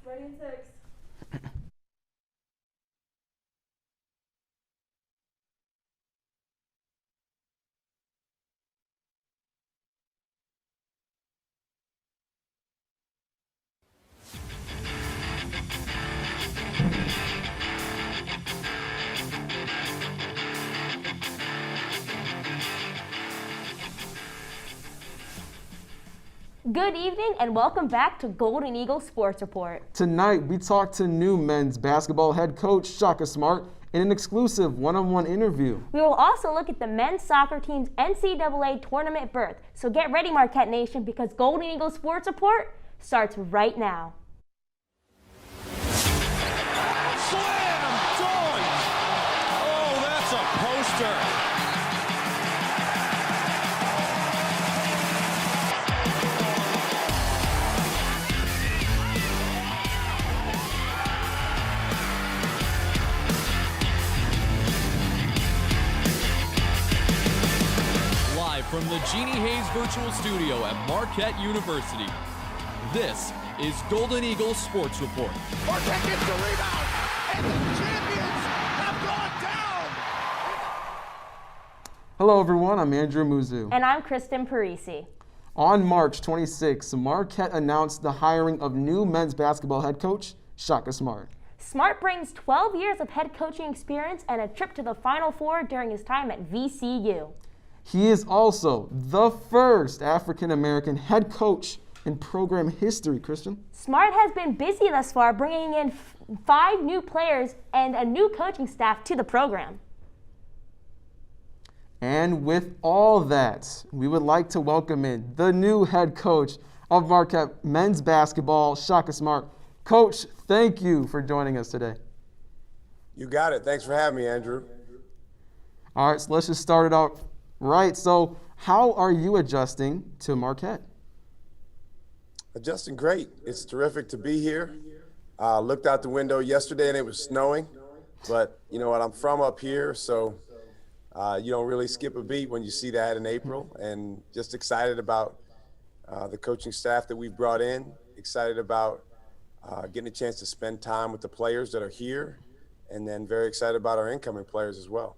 Ready in 6. Good evening and welcome back to Golden Eagle Sports Report. Tonight, we talk to new men's basketball head coach Shaka Smart in an exclusive one-on-one interview. We will also look at the men's soccer team's NCAA tournament berth. So get ready, Marquette Nation, because Golden Eagle Sports Report starts right now. Slam dunk! Oh, that's a poster. From the Jeannie Hayes Virtual Studio at Marquette University, this is Golden Eagle Sports Report. Marquette gets the rebound, and the champions have gone down! Hello everyone, I'm Andrew Muzu. And I'm Kristen Parisi. On March 26, Marquette announced the hiring of new men's basketball head coach Shaka Smart. Smart brings 12 years of head coaching experience and a trip to the Final Four during his time at VCU. He is also the first African-American head coach in program history, Christian. Smart has been busy thus far, bringing in 5 new players and a new coaching staff to the program. And with all that, we would like to welcome in the new head coach of Marquette men's basketball, Shaka Smart. Coach, thank you for joining us today. You got it. Thanks for having me, Andrew. All right, so let's just start it out. Right, so how are you adjusting to Marquette? Adjusting great. It's terrific to be here. Looked out the window yesterday and it was snowing, but you know what, I'm from up here, so you don't really skip a beat when you see that in April, and just excited about the coaching staff that we've brought in, excited about getting a chance to spend time with the players that are here, and then very excited about our incoming players as well.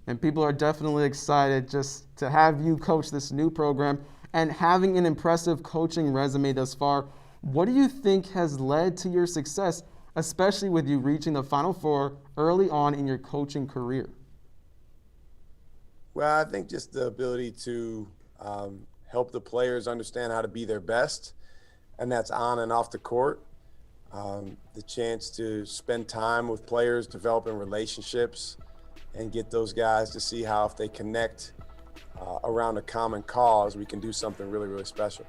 And people are definitely excited just to have you coach this new program and having an impressive coaching resume thus far. What do you think has led to your success, especially with you reaching the Final Four early on in your coaching career? Well, I think just the ability to help the players understand how to be their best, and that's on and off the court. The chance to spend time with players, developing relationships, and get those guys to see how if they connect around a common cause, we can do something really, really special.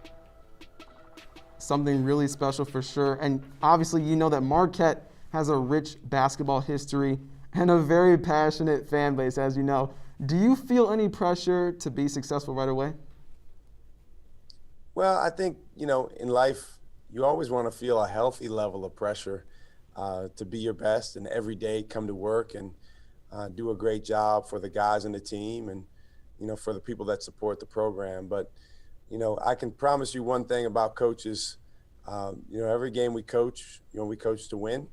Something really special for sure. And obviously, you know that Marquette has a rich basketball history and a very passionate fan base, as you know. Do you feel any pressure to be successful right away? Well, I think, you know, in life, you always want to feel a healthy level of pressure to be your best and every day come to work and do a great job for the guys in the team and, you know, for the people that support the program. But, you know, I can promise you one thing about coaches. You know, every game we coach, you know, we coach to win.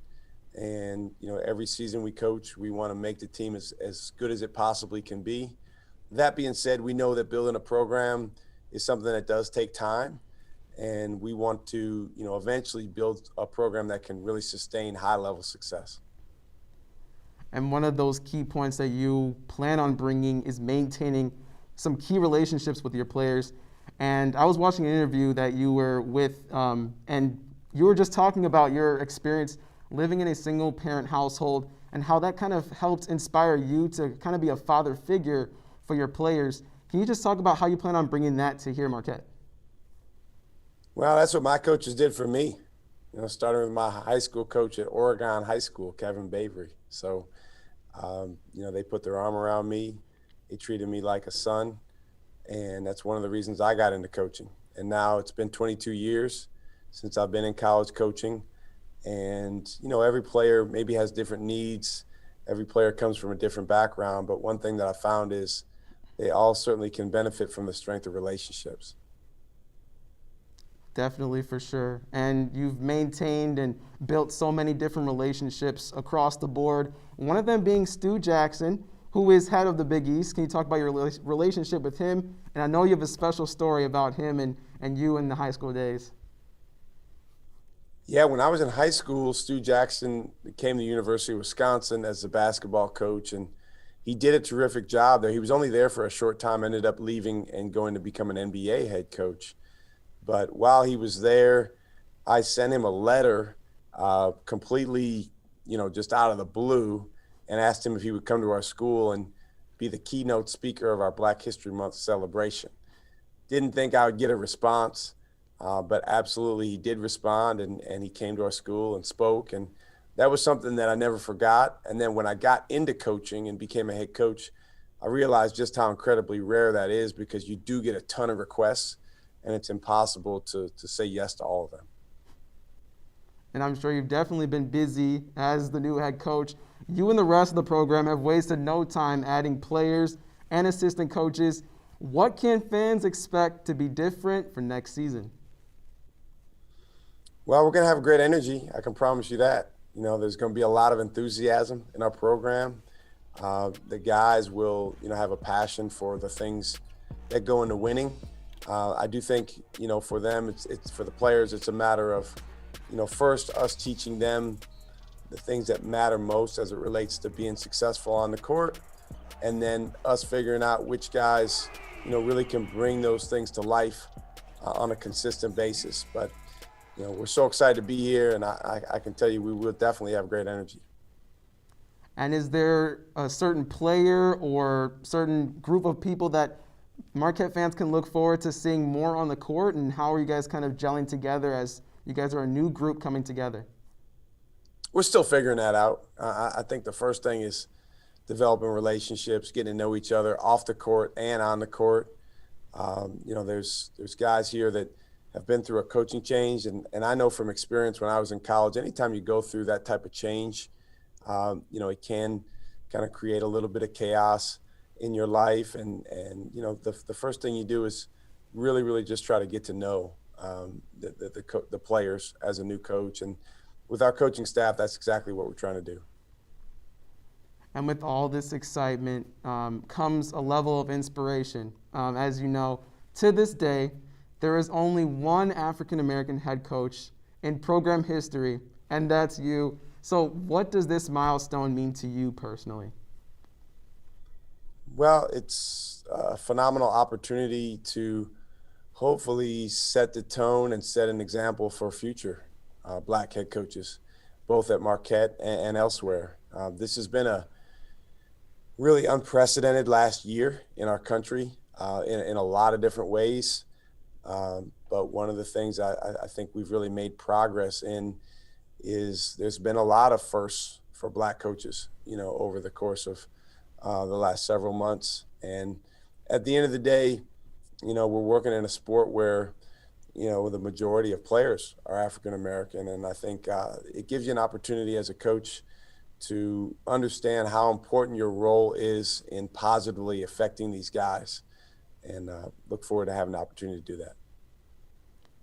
And, you know, every season we coach, we want to make the team as good as it possibly can be. That being said, we know that building a program is something that does take time. And we want to, you know, eventually build a program that can really sustain high-level success. And one of those key points that you plan on bringing is maintaining some key relationships with your players. And I was watching an interview that you were with, and you were just talking about your experience living in a single-parent household and how that kind of helped inspire you to kind of be a father figure for your players. Can you just talk about how you plan on bringing that to here, Marquette? Well, that's what my coaches did for me. You know, starting with my high school coach at Oregon High School, Kevin Bavery. So, you know, they put their arm around me. They treated me like a son. And that's one of the reasons I got into coaching. And now it's been 22 years since I've been in college coaching. And, you know, every player maybe has different needs. Every player comes from a different background. But one thing that I found is they all certainly can benefit from the strength of relationships. Definitely, for sure. And you've maintained and built so many different relationships across the board. One of them being Stu Jackson, who is head of the Big East. Can you talk about your relationship with him? And I know you have a special story about him and you in the high school days. Yeah, when I was in high school, Stu Jackson came to the University of Wisconsin as a basketball coach, and he did a terrific job there. He was only there for a short time, ended up leaving and going to become an NBA head coach. But while he was there, I sent him a letter completely, just out of the blue, and asked him if he would come to our school and be the keynote speaker of our Black History Month celebration. Didn't think I would get a response, but absolutely he did respond, and he came to our school and spoke. And that was something that I never forgot. And then when I got into coaching and became a head coach, I realized just how incredibly rare that is, because you do get a ton of requests, and it's impossible to say yes to all of them. And I'm sure you've definitely been busy as the new head coach. You and the rest of the program have wasted no time adding players and assistant coaches. What can fans expect to be different for next season? Well, we're going to have great energy. I can promise you that. There's going to be a lot of enthusiasm in our program. The guys will, have a passion for the things that go into winning. I do think, for them, it's for the players, it's a matter of, first us teaching them the things that matter most as it relates to being successful on the court, and then us figuring out which guys, really can bring those things to life on a consistent basis. But, we're so excited to be here, and I can tell you we will definitely have great energy. And is there a certain player or certain group of people that Marquette fans can look forward to seeing more on the court, and how are you guys kind of gelling together as you guys are a new group coming together? We're still figuring that out. I think the first thing is developing relationships, getting to know each other off the court and on the court. There's guys here that have been through a coaching change, and I know from experience when I was in college, anytime you go through that type of change, it can kind of create a little bit of chaos in your life, and the first thing you do is really just try to get to know the players as a new coach, and with our coaching staff, that's exactly what we're trying to do. And with all this excitement comes a level of inspiration. As you know, to this day, there is only one African-American head coach in program history, and that's you. So what does this milestone mean to you personally? Well, it's a phenomenal opportunity to hopefully set the tone and set an example for future Black head coaches, both at Marquette and elsewhere. This has been a really unprecedented last year in our country in a lot of different ways. But one of the things I think we've really made progress in is there's been a lot of firsts for Black coaches, over the course of the last several months. And at the end of the day, we're working in a sport where, the majority of players are African-American. And I think it gives you an opportunity as a coach to understand how important your role is in positively affecting these guys, and look forward to having the opportunity to do that.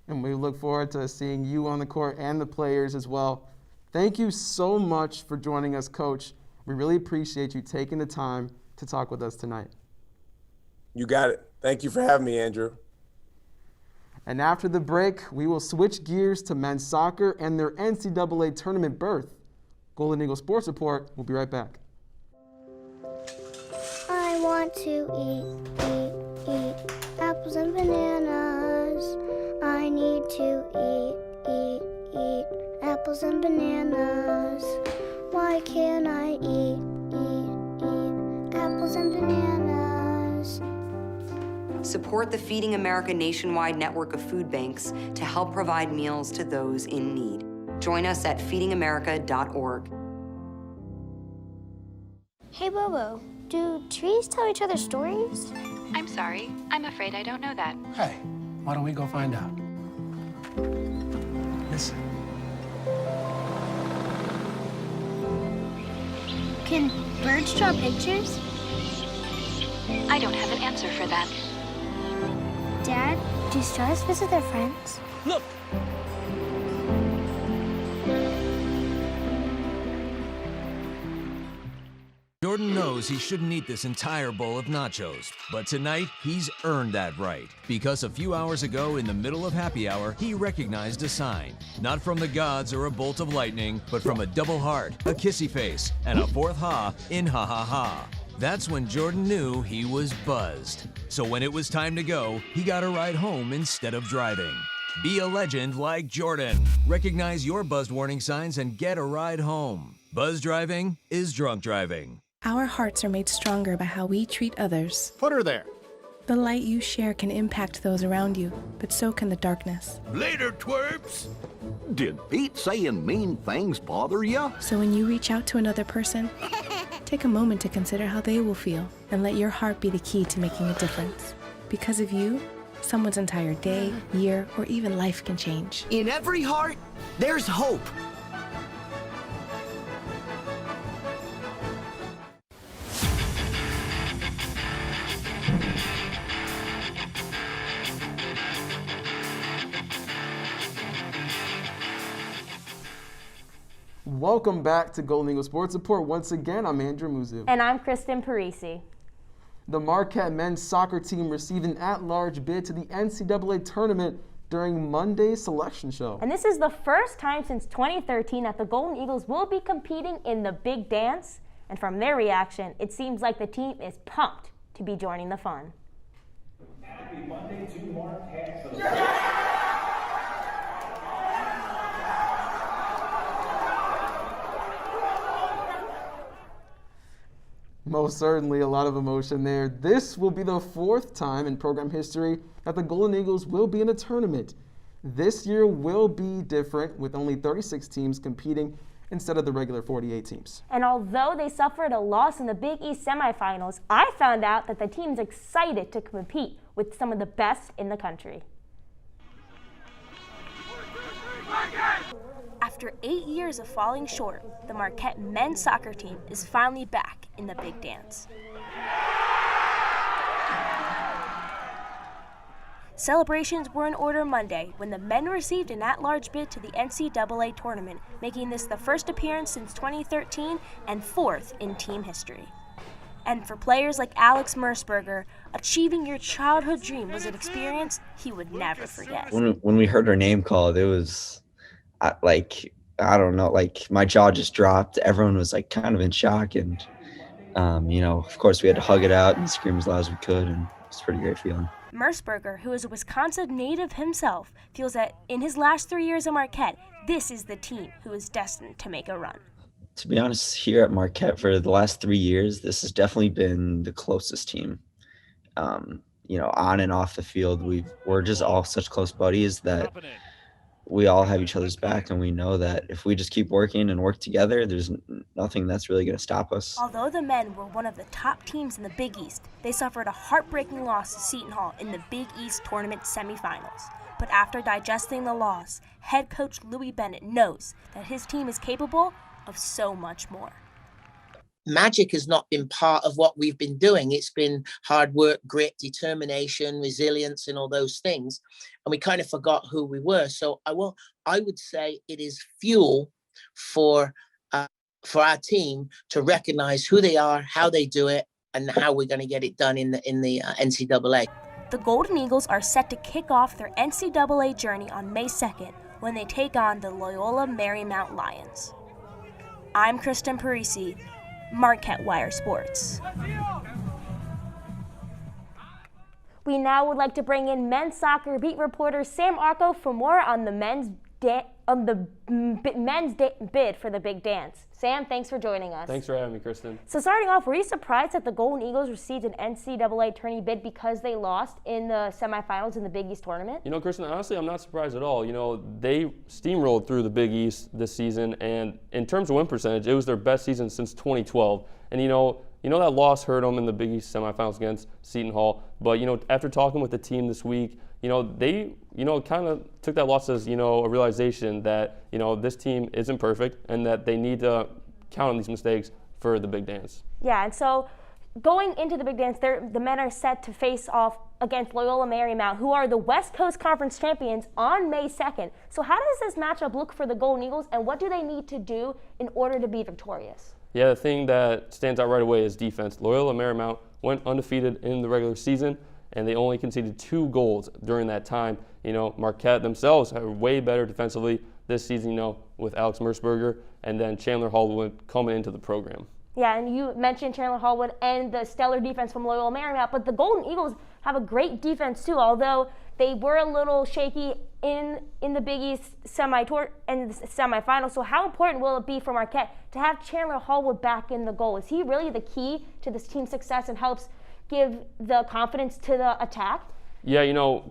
And we look forward to seeing you on the court and the players as well. Thank you so much for joining us, Coach. We really appreciate you taking the time to talk with us tonight. You got it. Thank you for having me, Andrew. And after the break, we will switch gears to men's soccer and their NCAA tournament berth. Golden Eagle Sports Report. We'll be right back. I want to eat apples and bananas. I need to eat apples and bananas. Why can't I eat apples and bananas? Support the Feeding America nationwide network of food banks to help provide meals to those in need. Join us at feedingamerica.org. Hey, Bobo, do trees tell each other stories? I'm sorry. I'm afraid I don't know that. Hey, why don't we go find out? Listen. Can birds draw pictures? I don't have an answer for that. Dad, Do stars visit their friends? Look! Jordan knows he shouldn't eat this entire bowl of nachos, but tonight he's earned that right. Because a few hours ago in the middle of happy hour, he recognized a sign. Not from the gods or a bolt of lightning, but from a double heart, a kissy face, and a fourth ha in ha ha ha. That's when Jordan knew he was buzzed. So when it was time to go, he got a ride home instead of driving. Be a legend like Jordan. Recognize your buzzed warning signs and get a ride home. Buzz driving is drunk driving. Our hearts are made stronger by how we treat others. Put her there. The light you share can impact those around you, but so can the darkness. Later, twerps. Did Pete saying mean things bother you? So when you reach out to another person, take a moment to consider how they will feel and let your heart be the key to making a difference. Because of you, someone's entire day, year, or even life can change. In every heart, there's hope. Welcome back to Golden Eagle Sports Report. Once again, I'm Andrew Muzu. And I'm Kristen Parisi. The Marquette men's soccer team received an at-large bid to the NCAA tournament during Monday's selection show. And this is the first time since 2013 that the Golden Eagles will be competing in the Big Dance. And from their reaction, it seems like the team is pumped to be joining the fun. Happy Monday to Marquette. Most certainly a lot of emotion there. This will be the fourth time in program history that the Golden Eagles will be in a tournament. This year will be different with only 36 teams competing instead of the regular 48 teams. And although they suffered a loss in the Big East semifinals, I found out that the team's excited to compete with some of the best in the country. After 8 years of falling short, the Marquette men's soccer team is finally back in the Big Dance. Celebrations were in order Monday when the men received an at-large bid to the NCAA tournament, making this the first appearance since 2013 and fourth in team history. And for players like Alex Mersberger, achieving your childhood dream was an experience he would never forget. When we heard her name called, it was I don't know, my jaw just dropped. Everyone was kind of in shock, and of course we had to hug it out and scream as loud as we could, and it's a pretty great feeling. Mersberger, who is a Wisconsin native himself, feels that in his last 3 years at Marquette, this is the team who is destined to make a run. To be honest, here at Marquette for the last 3 years, this has definitely been the closest team. On and off the field, we're just all such close buddies that we all have each other's back, and we know that if we just keep working and work together, there's nothing that's really going to stop us. Although the men were one of the top teams in the Big East, they suffered a heartbreaking loss to Seton Hall in the Big East tournament semifinals. But after digesting the loss, head coach Louis Bennett knows that his team is capable of so much more. Magic has not been part of what we've been doing. It's been hard work, grit, determination, resilience, and all those things. And we kind of forgot who we were. So I would say it is fuel for our team to recognize who they are, how they do it, and how we're going to get it done in the NCAA. The Golden Eagles are set to kick off their NCAA journey on May 2nd when they take on the Loyola Marymount Lions. I'm Kristen Parisi, Marquette Wire Sports. We now would like to bring in men's soccer beat reporter Sam Arco for more on the men's bid for the Big Dance. Sam, thanks for joining us. Thanks for having me, Kristen. So starting off, were you surprised that the Golden Eagles received an NCAA tourney bid because they lost in the semifinals in the Big East tournament? Kristen, honestly, I'm not surprised at all. They steamrolled through the Big East this season, and in terms of win percentage, it was their best season since 2012. And that loss hurt them in the Big East semifinals against Seton Hall. But after talking with the team this week, they kind of took that loss as a realization that this team isn't perfect and that they need to count on these mistakes for the Big Dance. Yeah, and so going into the big dance, the men are set to face off against Loyola Marymount, who are the West Coast Conference champions, on May 2nd. So how does this matchup look for the Golden Eagles, and what do they need to do in order to be victorious? Yeah, the thing that stands out right away is defense. Loyola Marymount went undefeated in the regular season, and they only conceded 2 goals during that time. Marquette themselves are way better defensively this season, with Alex Mersberger and then Chandler Hallwood coming into the program. Yeah, and you mentioned Chandler Hallwood and the stellar defense from Loyola Marymount, but the Golden Eagles have a great defense too, although they were a little shaky in the Big East semifinal. So how important will it be for Marquette to have Chandler Hallwood back in the goal? Is he really the key to this team's success and helps give the confidence to the attack? Yeah,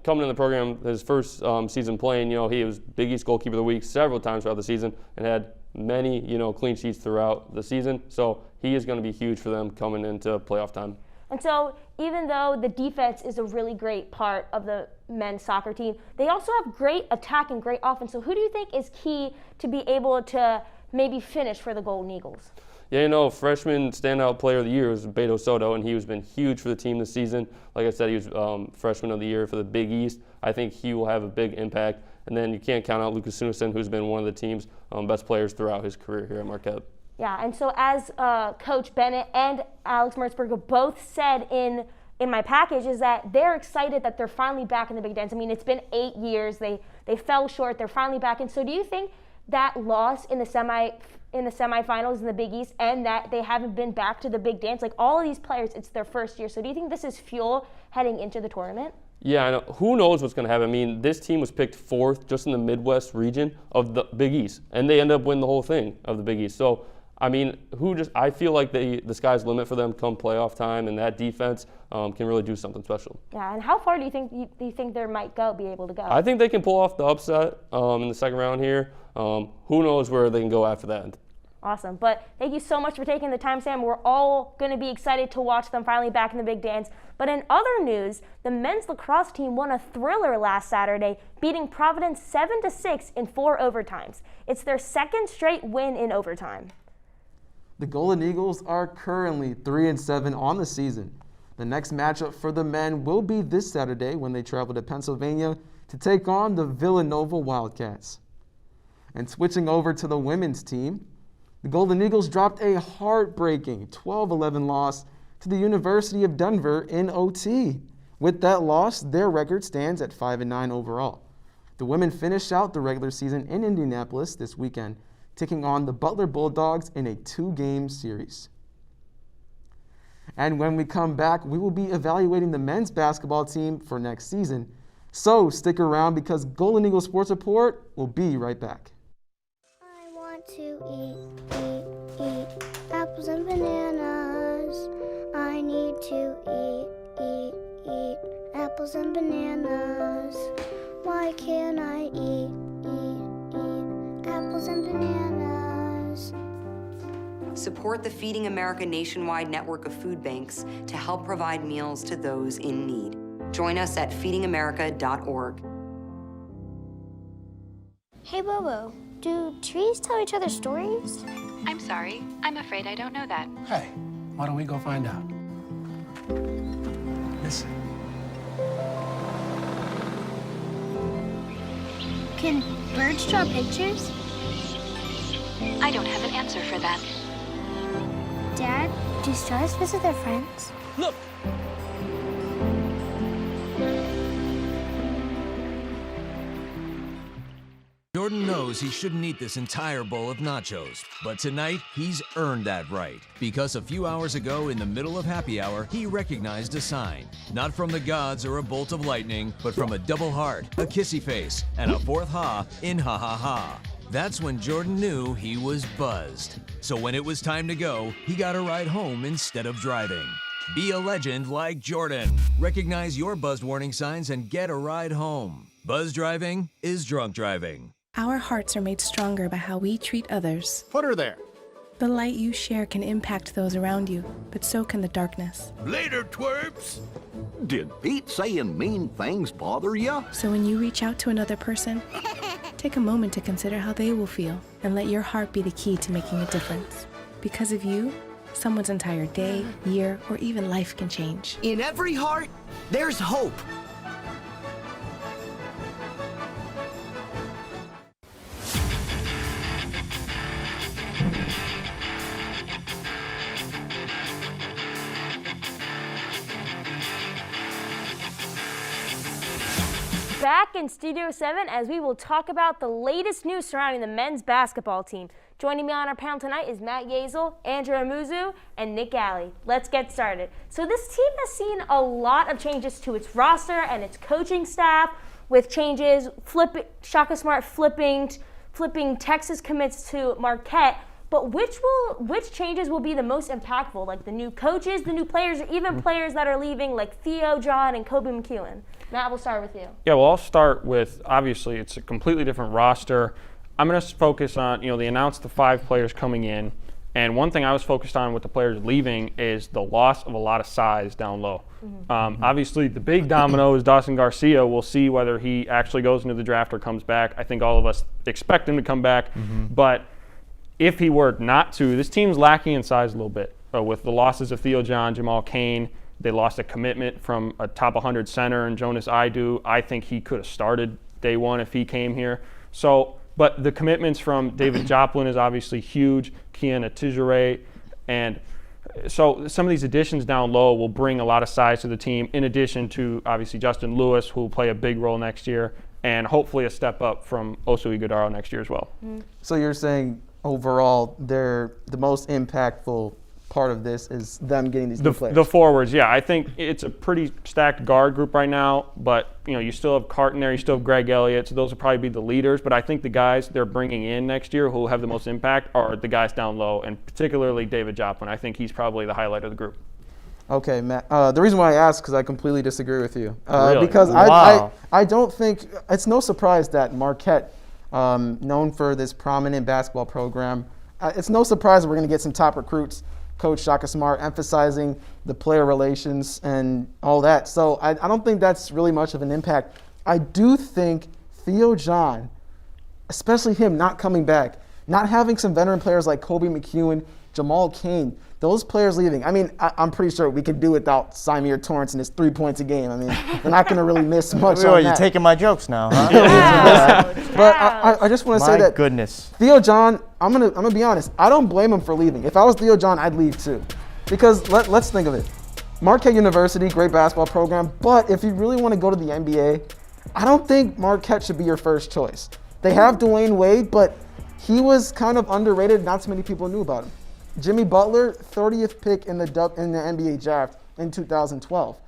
coming in the program, his first season playing, he was Big East Goalkeeper of the Week several times throughout the season and had many, clean sheets throughout the season. So he is going to be huge for them coming into playoff time. And so even though the defense is a really great part of the men's soccer team, they also have great attack and great offense. So who do you think is key to be able to maybe finish for the Golden Eagles? Yeah, freshman standout player of the year was Beto Soto, and he has been huge for the team this season. Like I said, he was freshman of the year for the Big East. I think he will have a big impact. And then you can't count out Lucas Suneson, who's been one of the team's best players throughout his career here at Marquette. Yeah, and so as Coach Bennett and Alex Mersberger both said in my package, is that they're excited that they're finally back in the Big Dance. I mean, it's been 8 years. They fell short. They're finally back. And so do you think that loss in the semifinals in the Big East and that they haven't been back to the Big Dance, like all of these players, it's their first year. So do you think this is fuel heading into the tournament? Yeah, I know. Who knows what's going to happen? I mean, this team was picked 4th just in the Midwest region of the Big East, and they end up winning the whole thing of the Big East. So, I mean, I feel like the sky's the limit for them come playoff time, and that defense can really do something special. Yeah, and how far do you think they might be able to go? I think they can pull off the upset in the second round here. Who knows where they can go after that? Awesome. But thank you so much for taking the time, Sam. We're all going to be excited to watch them finally back in the Big Dance. But in other news, the men's lacrosse team won a thriller last Saturday, beating Providence 7-6 in 4 overtimes. It's their 2nd straight win in overtime. The Golden Eagles are currently 3-7 on the season. The next matchup for the men will be this Saturday when they travel to Pennsylvania to take on the Villanova Wildcats. And switching over to the women's team, the Golden Eagles dropped a heartbreaking 12-11 loss to the University of Denver in OT. With that loss, their record stands at 5-9 overall. The women finish out the regular season in Indianapolis this weekend, taking on the Butler Bulldogs in a 2-game series. And when we come back, we will be evaluating the men's basketball team for next season. So stick around because Golden Eagle Sports Report will be right back. I want to eat apples and bananas. I need to eat apples and bananas. Why can't I eat apples and bananas? Support the Feeding America nationwide network of food banks to help provide meals to those in need. Join us at feedingamerica.org. Hey, Bobo, do trees tell each other stories? I'm sorry. I'm afraid I don't know that. Hey, why don't we go find out? Listen. Can birds draw pictures? I don't have an answer for that. Dad, do stars visit their friends? Look! Jordan knows he shouldn't eat this entire bowl of nachos, but tonight he's earned that right. Because a few hours ago in the middle of happy hour, he recognized a sign. Not from the gods or a bolt of lightning, but from a double heart, a kissy face, and a 4th ha in ha ha ha. That's when Jordan knew he was buzzed. So when it was time to go, he got a ride home instead of driving. Be a legend like Jordan. Recognize your buzzed warning signs and get a ride home. Buzz driving is drunk driving. Our hearts are made stronger by how we treat others. Put her there. The light you share can impact those around you, but so can the darkness. Later, twerps. Did Pete saying mean things bother ya? So when you reach out to another person, take a moment to consider how they will feel and let your heart be the key to making a difference. Because of you, someone's entire day, year, or even life can change. In every heart, there's hope. Back in Studio 7 as we will talk about the latest news surrounding the men's basketball team. Joining me on our panel tonight is Matt Yazel, Andrew Amuzu, and Nick Alley. Let's get started. So this team has seen a lot of changes to its roster and its coaching staff, with changes, Shaka Smart flipping Texas commits to Marquette. But which changes will be the most impactful? Like the new coaches, the new players, or even players that are leaving, like Theo John and Kobe McEwen? Matt, we'll start with you. Yeah, well, I'll start with, obviously, it's a completely different roster. I'm going to focus on, they announced the 5 players coming in. And one thing I was focused on with the players leaving is the loss of a lot of size down low. Obviously, the big domino is Dawson Garcia. We'll see whether he actually goes into the draft or comes back. I think all of us expect him to come back. But if he were not to, this team's lacking in size a little bit. With the losses of Theo John, Jamal Cain, they lost a commitment from a top 100 center and Jonas Idu. I think he could have started day one if he came here. But the commitments from David Joplin is obviously huge, Kiana Tijere, and so some of these additions down low will bring a lot of size to the team, in addition to obviously Justin Lewis, who will play a big role next year, and hopefully a step up from Oso Ighodaro next year as well. So you're saying overall, the most impactful part of this is them getting these new players. The forwards, yeah. I think it's a pretty stacked guard group right now, but you still have Carton there, you still have Greg Elliott, so those will probably be the leaders. But I think the guys they're bringing in next year who will have the most impact are the guys down low, and particularly David Joplin. I think he's probably the highlight of the group. Okay, Matt. The reason why I asked because I completely disagree with you. Really? Because Wow. I don't think it's no surprise that Marquette, known for this prominent basketball program, it's no surprise that we're going to get some top recruits. Coach Shaka Smart emphasizing the player relations and all that. So I don't think that's really much of an impact. I do think Theo John, especially him not coming back, not having some veteran players like Kobe McEwen, Jamal Cain, those players leaving. I mean, I'm pretty sure we could do without Symir Torrance and his 3 points a game. I mean, they're not going to really miss much on that. You're taking my jokes now, huh? But I just want to say that goodness. Theo John, I'm gonna be honest. I don't blame him for leaving. If I was Theo John, I'd leave too, because let's think of it. Marquette University, great basketball program, but if you really want to go to the NBA, I don't think Marquette should be your first choice. They have Dwayne Wade, but he was kind of underrated. Not too many people knew about him. Jimmy Butler, 30th pick in the NBA draft in 2012.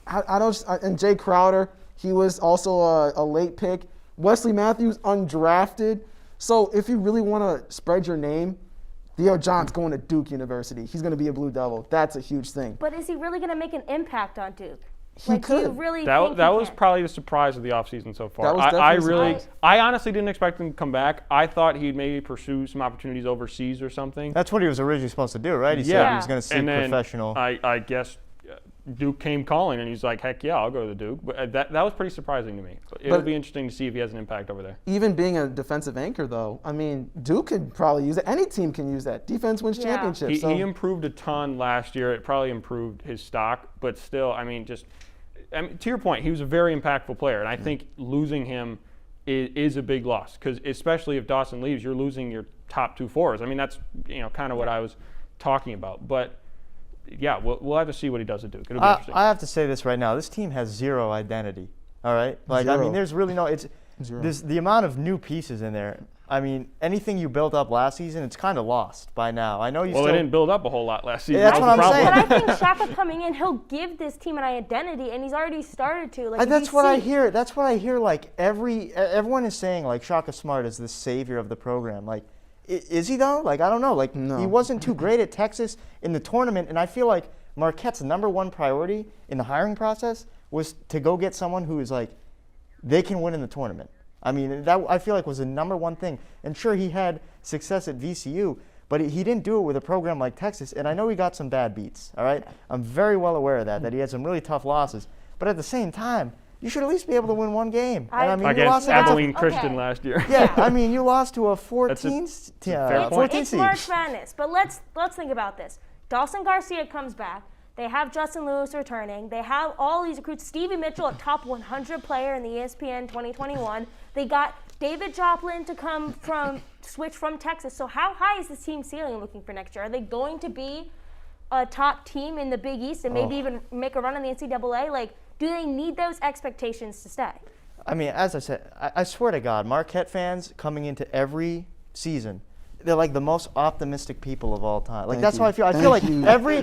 And Jay Crowder, he was also a late pick. Wesley Matthews, undrafted. So if you really want to spread your name, Theo John's going to Duke University. He's going to be a Blue Devil. That's a huge thing. But is he really going to make an impact on Duke? He could. Do you really that was probably the surprise of the offseason so far. That was definitely I honestly didn't expect him to come back. I thought he'd maybe pursue some opportunities overseas or something. That's what he was originally supposed to do, right? He said he was going to seek professional. I guess Duke came calling, and he's like, heck yeah, I'll go to the Duke. But that was pretty surprising to me. It'll be interesting to see if he has an impact over there. Even being a defensive anchor, though, I mean, Duke could probably use it. Any team can use that. Defense wins championships. He improved a ton last year. It probably improved his stock, but still, to your point, he was a very impactful player, and I think losing him is a big loss, because especially if Dawson leaves, you're losing your top 2 forwards. I mean, that's kind of what I was talking about. But yeah, we'll have to see what he does at Duke. It'll be interesting. I have to say this right now: this team has zero identity. All right, there's really no. There's the amount of new pieces in there. I mean, anything you built up last season, it's kind of lost by now. I know you. Well, they didn't build up a whole lot last season. Yeah, that's what I'm saying. But I think Shaka coming in, he'll give this team an identity, and he's already started to. That's what I hear. That's what I hear. Like everyone is saying, like Shaka Smart is the savior of the program. Like, is he though? Like, I don't know. Like, he wasn't too great at Texas in the tournament, and I feel like Marquette's #1 priority in the hiring process was to go get someone who is like, they can win in the tournament. I mean, that I feel like was the #1 thing. And sure, he had success at VCU, but he didn't do it with a program like Texas. And I know he got some bad beats, all right? I'm very well aware of that he had some really tough losses. But at the same time, you should at least be able to win one game. Against Abilene Christian last year. Yeah, I mean, you lost to a 14 It's seed. March Madness, but let's think about this. Dawson Garcia comes back. They have Justin Lewis returning. They have all these recruits. Stevie Mitchell, a top 100 player in the ESPN 2021. They got David Joplin to switch from Texas. So how high is this team ceiling looking for next year? Are they going to be a top team in the Big East and maybe even make a run in the NCAA? Like, do they need those expectations to stay? I mean, as I said, I swear to God, Marquette fans coming into every season, they're like the most optimistic people of all time. Like, that's how I feel. I feel like every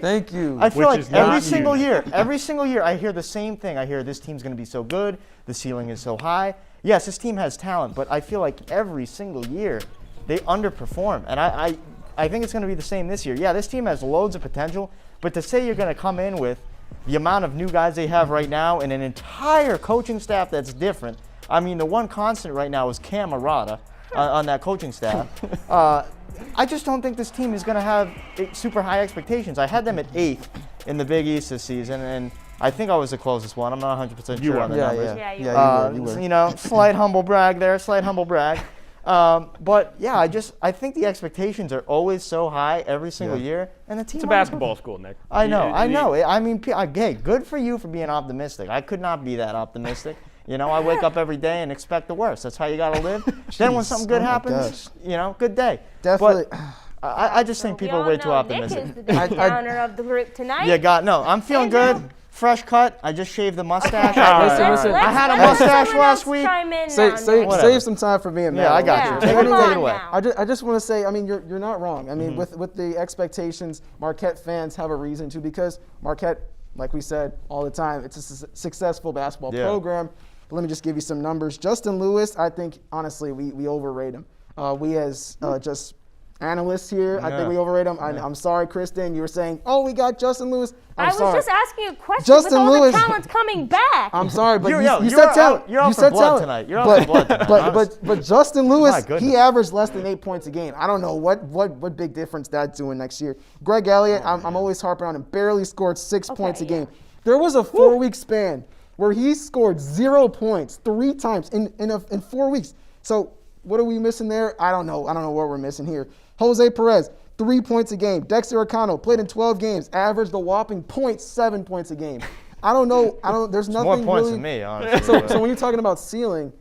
single year I hear the same thing. I hear this team's going to be so good, the ceiling is so high. Yes, this team has talent, but I feel like every single year they underperform. And I think it's going to be the same this year. Yeah, this team has loads of potential, but to say you're going to come in with the amount of new guys they have right now and an entire coaching staff that's different. I mean, the one constant right now is Cam Arata on that coaching staff. I just don't think this team is going to have super high expectations. I had them at 8th in the Big East this season, and I think I was the closest one. I'm not 100% sure on the numbers. You were. You know, slight humble brag there, but yeah, I think the expectations are always so high every single year, and the team. It's a basketball school, Nick. I know. I mean, hey, good for you for being optimistic. I could not be that optimistic. You know, I wake up every day and expect the worst. That's how you got to live. Then when something good happens, you know, good day. Definitely. But I just think people are way too optimistic. Nick is the downer of the group tonight. I'm feeling good. Fresh cut. I just shaved the mustache. Listen. I had a mustache last week. Save some time for me and Matt. Yeah, I got you. Take it away. I just want to say, I mean, you're not wrong. I mean, with the expectations, Marquette fans have a reason to, because Marquette, like we said all the time, it's a successful basketball program. But let me just give you some numbers. Justin Lewis, I think, honestly, we overrate him. We as just analysts here, I think we overrate him. I'm sorry, Kristen, you were saying, oh, we got Justin Lewis. I was just asking a question Justin with all Lewis, the talent's coming back. I'm sorry, but you said talent. You're out for blood tonight. You're out for blood tonight. But Justin Lewis, he averaged less than 8 points a game. I don't know what big difference that's doing next year. Greg Elliott, I'm always harping on him, barely scored 6 points a game. There was a 4-week span where he scored 0 points 3 times in 4 weeks. So what are we missing there? I don't know what we're missing here. Jose Perez, 3 points a game. Dexter O'Connell played in 12 games, averaged a whopping 0.7 points a game. I don't know. There's nothing more points really, than me, honestly. So when you're talking about ceiling,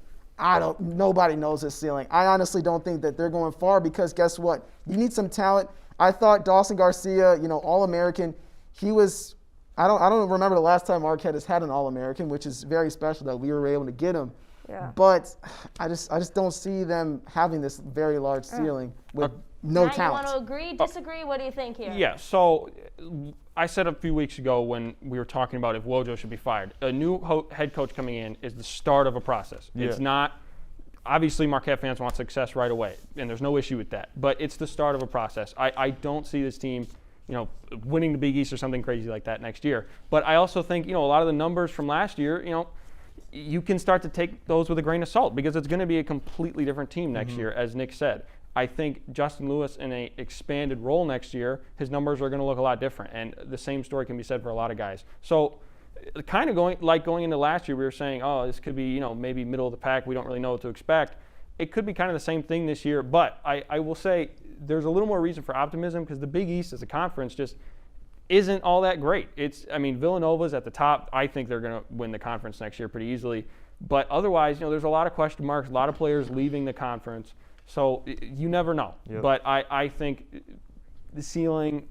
nobody knows his ceiling. I honestly don't think that they're going far, because guess what? You need some talent. I thought Dawson Garcia, All-American, he was. I don't remember the last time Marquette has had an All-American, which is very special that we were able to get him. Yeah. But I just don't see them having this very large ceiling with no Matt, talent. You want to agree, disagree? What do you think here? Yeah, so I said a few weeks ago when we were talking about if Wojo should be fired, a new head coach coming in is the start of a process. Yeah. It's not, obviously Marquette fans want success right away, and there's no issue with that, but it's the start of a process. I don't see this team winning the Big East or something crazy like that next year. But I also think, a lot of the numbers from last year, you can start to take those with a grain of salt, because it's going to be a completely different team next year, as Nick said. I think Justin Lewis in an expanded role next year, his numbers are going to look a lot different. And the same story can be said for a lot of guys. So kind of going into last year, we were saying, oh, this could be, maybe middle of the pack. We don't really know what to expect. It could be kind of the same thing this year. But I will say there's a little more reason for optimism, because the Big East as a conference just isn't all that great. Villanova's at the top. I think they're going to win the conference next year pretty easily. But otherwise, there's a lot of question marks, a lot of players leaving the conference. So you never know. Yep. But I think the ceiling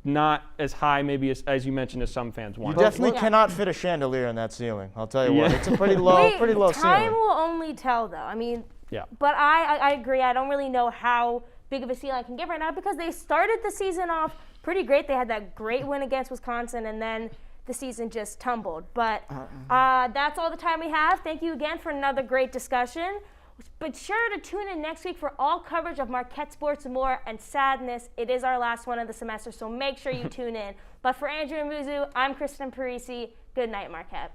not as high maybe as you mentioned as some fans want. You definitely cannot fit a chandelier in that ceiling. I'll tell you what. It's a pretty low ceiling. Time will only tell, though. I mean, but I agree. I don't really know how big of a ceiling I can give right now, because they started the season off pretty great. They had that great win against Wisconsin, and then the season just tumbled. But that's all the time we have. Thank you again for another great discussion. But sure to tune in next week for all coverage of Marquette sports and more. And sadness, it is our last one of the semester, so make sure you tune in. But for Andrew and Muzu, I'm Kristen Parisi. Good night, Marquette.